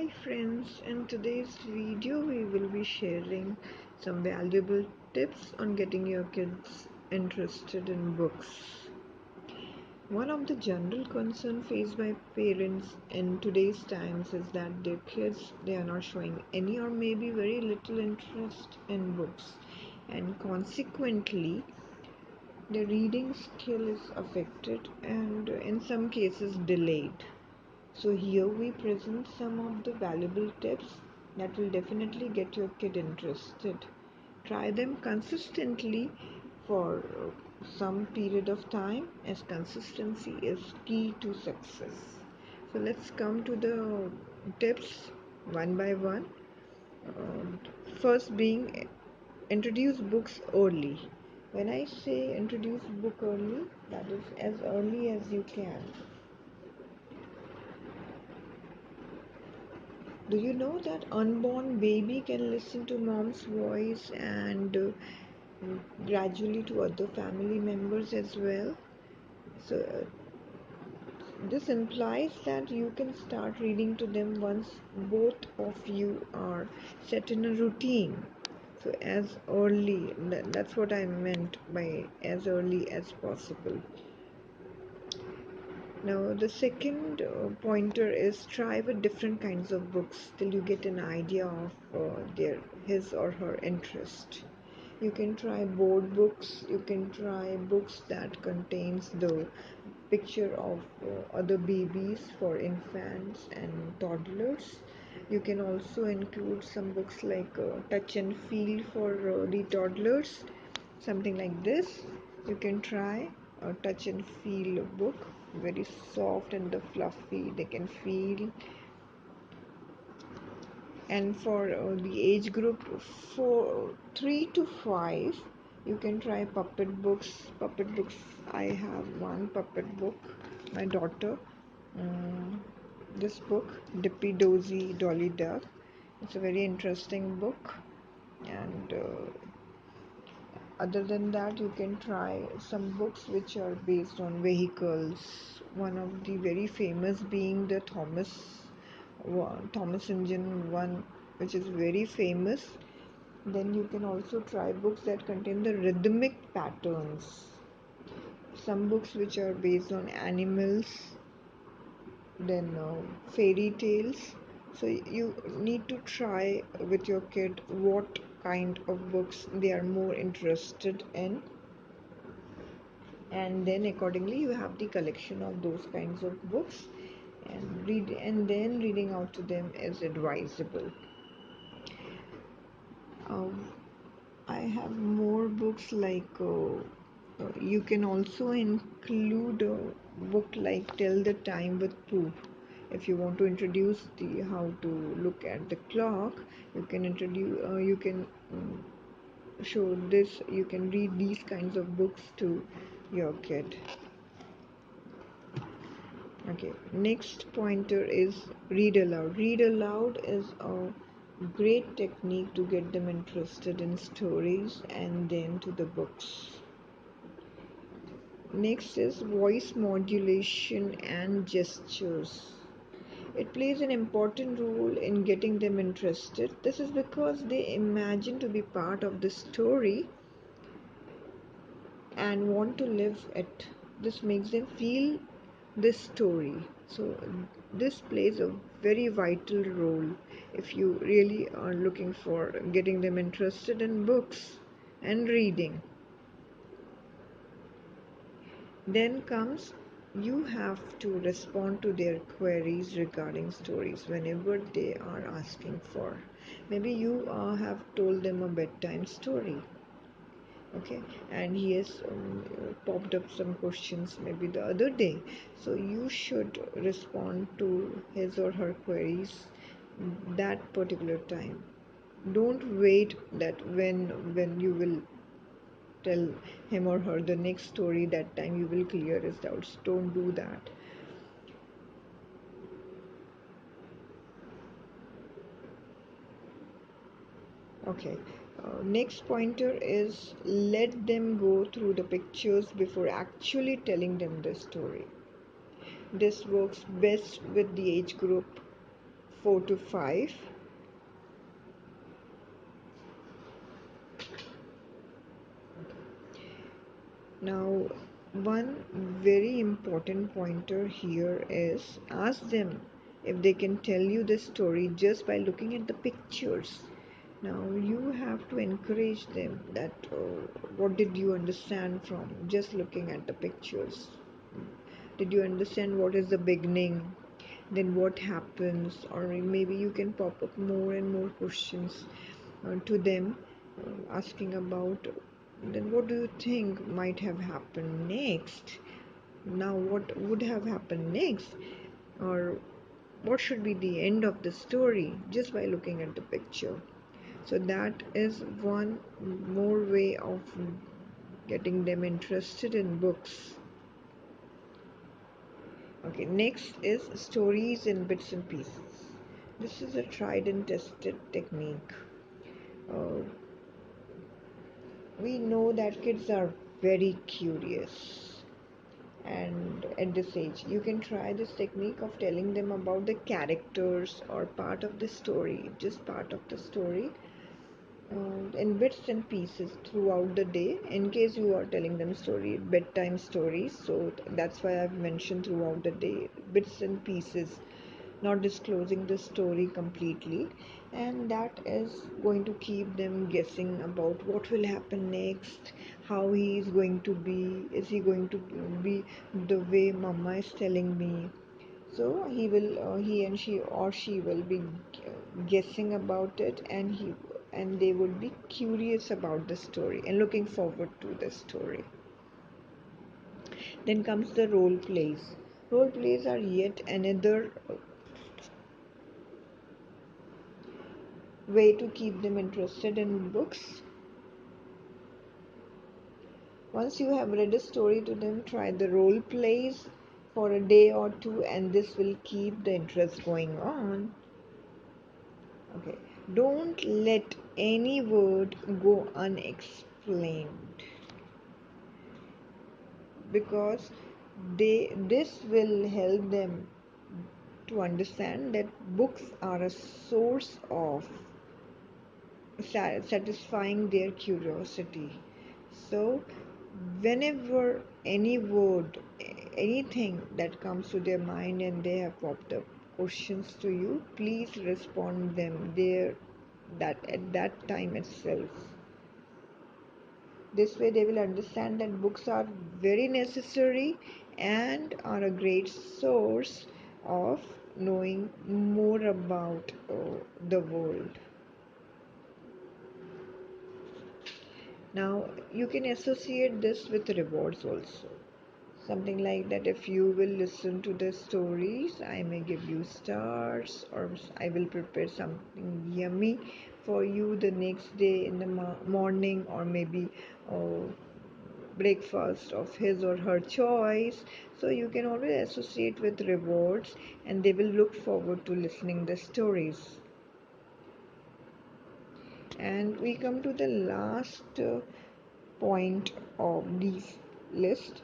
Hi friends, in today's video we will be sharing some valuable tips on getting your kids interested in books. One of the general concerns faced by parents in today's times is that their kids they are not showing any or maybe very little interest in books, and consequently their reading skill is affected and in some cases delayed. So here we present some of the valuable tips that will definitely get your kid interested. Try them consistently for some period of time, as consistency is key to success. So let's come to the tips one by one. First being introduce books early. When I say introduce book early, that is as early as you can. Do you know that unborn baby can listen to mom's voice and gradually to other family members as well? So this implies that you can start reading to them once both of you are set in a routine. So as early, that's what I meant by as early as possible. Now, the second pointer is try with different kinds of books till you get an idea of his or her interest. You can try board books. You can try books that contains the picture of other babies for infants and toddlers. You can also include some books like touch and feel for the toddlers, something like this. You can try a touch and feel book, very soft and the fluffy they can feel. And for the age group for 3 to 5, you can try puppet books. I have one puppet book, my daughter, um, this book, Dippy Dozy Dolly Duck. It's a very interesting book, and other than that you can try some books which are based on vehicles, one of the very famous being the Thomas engine one, which is very famous. Then you can also try books that contain the rhythmic patterns, some books which are based on animals, then fairy tales. So you need to try with your kid what kind of books they are more interested in, and then accordingly you have the collection of those kinds of books and then reading out to them is advisable. um, I have more books like you can also include a book like Tell the Time with Pooh. If you want to introduce the how to look at the clock, you can introduce you can show this, you can read these kinds of books to your kid. Okay, next pointer is read aloud. Read aloud is a great technique to get them interested in stories and then to the books. Next is voice modulation and gestures. It plays an important role in getting them interested. This is because they imagine to be part of the story and want to live it. This makes them feel this story. So this plays a very vital role if you really are looking for getting them interested in books and reading. Then comes you have to respond to their queries regarding stories whenever they are asking for. Maybe you have told them a bedtime story, okay, and he has popped up some questions maybe the other day. So you should respond to his or her queries that particular time. Don't wait that when you will tell him or her the next story, that time you will clear his doubts. Don't do that. Okay, next pointer is let them go through the pictures before actually telling them the story. This works best with the age group 4 to 5. Now, one very important pointer here is ask them if they can tell you the story just by looking at the pictures. Now, you have to encourage them that what did you understand from just looking at the pictures? Did you understand what is the beginning? Then what happens? Or maybe you can pop up more and more questions to them, asking about then what do you think might have happened next? Now, what would have happened next? Or what should be the end of the story just by looking at the picture? So, that is one more way of getting them interested in books. Okay, next is stories in bits and pieces. This is a tried and tested technique. Uh, we know that kids are very curious, and at this age you can try this technique of telling them about the characters or part of the story, just part of the story, in bits and pieces throughout the day, in case you are telling them bedtime stories. So that's why I've mentioned throughout the day, bits and pieces, not disclosing the story completely. And that is going to keep them guessing about what will happen next, how he is going to be, is he going to be the way mama is telling me. So he and she or she will be guessing about it, and they would be curious about the story and looking forward to the story. Then comes the role plays. Role plays are yet another way to keep them interested in books. Once you have read a story to them, try the role plays for a day or two, and this will keep the interest going on. Okay, don't let any word go unexplained, because this will help them to understand that books are a source of satisfying their curiosity. So, whenever any word, anything that comes to their mind and they have popped up questions to you, please respond them there, that at that time itself. This way, they will understand that books are very necessary and are a great source of knowing more about the world. Now, you can associate this with rewards also. Something like that, if you will listen to the stories, I may give you stars, or I will prepare something yummy for you the next day in the morning, or maybe uh, breakfast of his or her choice. So you can always associate with rewards, and they will look forward to listening the stories. And we come to the last point of this list,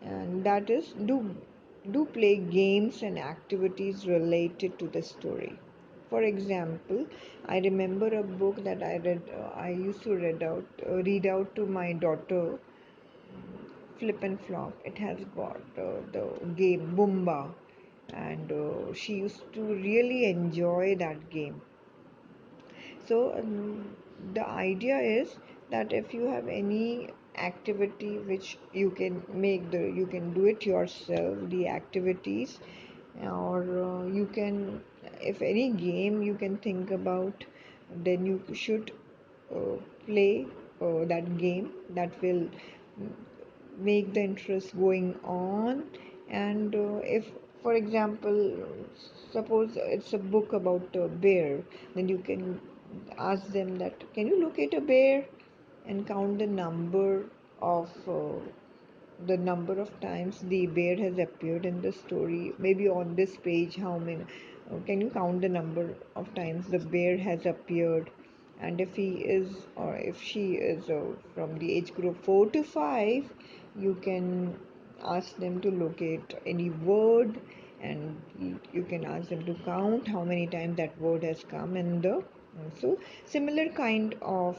and that is do play games and activities related to the story. For example, I remember a book that I used to read out to my daughter, Flip and Flop. It has got the game Boomba, and she used to really enjoy that game. So the idea is that if you have any activity which you can do it yourself, the activities, or you can, if any game you can think about, then you should uh, play that game. That will make the interest going on. And if, for example, suppose it's a book about a bear, then you can ask them that, can you locate a bear and count the number of times the bear has appeared in the story, maybe on this page, how many, can you count the number of times the bear has appeared? And if he is or if she is from the age group 4 to 5, you can ask them to locate any word and you can ask them to count how many times that word has come in the so similar kind of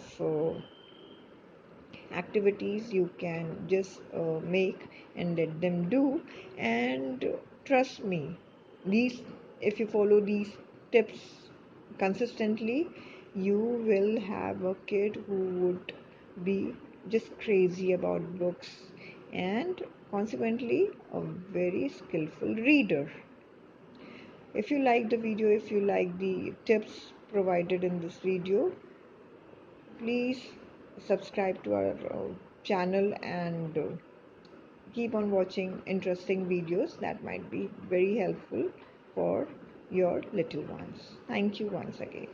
activities you can just make and let them do. And trust me, these if you follow these tips consistently, you will have a kid who would be just crazy about books and consequently a very skillful reader. If you like the video, if you like the tips provided in this video, please subscribe to our channel and keep on watching interesting videos that might be very helpful for your little ones. Thank you once again.